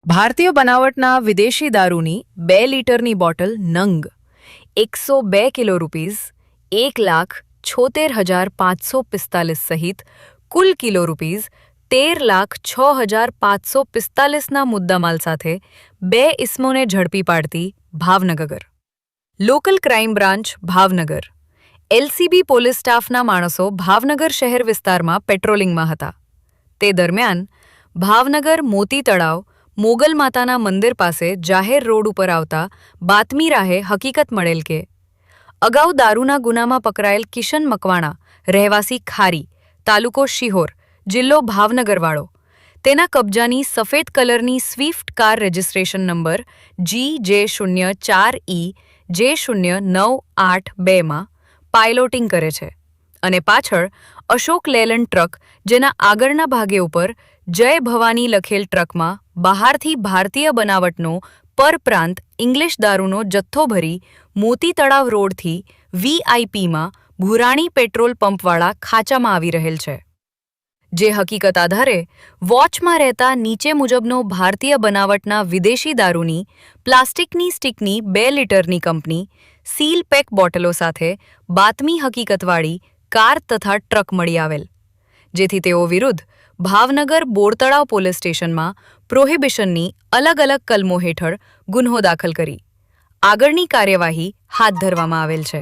ભારતીય બનાવટના વિદેશી દારૂની 2 લીટરની બોટલ નંગ 102 કિલો રૂપીઝ 1,76,545 સહિત કુલ કિલો રૂપીઝ 13,06,545ના મુદ્દામાલ સાથે 2 ઇસમોને ઝડપી પાડતી Bhavnagar local crime branch Bhavnagar LCB police સ્ટાફના માણસો ભાવનગર શહેર વિસ્તારમાં પેટ્રોલિંગમાં હતા. તે દરમિયાન ભાવનગર મોતી તળાવ મોગલ માતાના મંદિર પાસે જાહેર રોડ ઉપર આવતા બાતમી રાહે હકીકત મળેલ કે અગાઉ દારૂના ગુનામાં પકડાયેલ કિશન મકવાણા રહેવાસી ખારી તાલુકો શિહોર જિલ્લો ભાવનગરવાળો તેના કબજાની સફેદ કલરની Swift car registration number GJ04E J0982માં પાયલોટિંગ કરે છે અને પાછળ અશોક લેલન ટ્રક જેના આગળના ભાગે ઉપર જય ભવાની લખેલ ટ્રકમાં બહારથી ભારતીય બનાવટનો પરપ્રાંત ઇંગ્લિશ દારૂનો જથ્થો ભરી મોતી તળાવ રોડથી VIPમાં ભુરાણી પેટ્રોલ પંપવાળા ખાંચામાં આવી રહેલ છે. જે હકીકત આધારે વોચમાં રહેતા નીચે મુજબનો ભારતીય બનાવટના વિદેશી દારૂની પ્લાસ્ટિકની સ્ટીકની 2 લીટરની કંપની સીલ પેક બોટલો સાથે બાતમી હકીકતવાળી કાર તથા ટ્રક મળી આવેલ, જેથી તેઓ વિરુદ્ધ ભાવનગર બોરતળાવ પોલીસ સ્ટેશનમાં પ્રોહિબિશનની અલગ અલગ કલમો હેઠળ ગુન્હો દાખલ કરી આગળની કાર્યવાહી હાથ ધરવામાં આવેલ છે.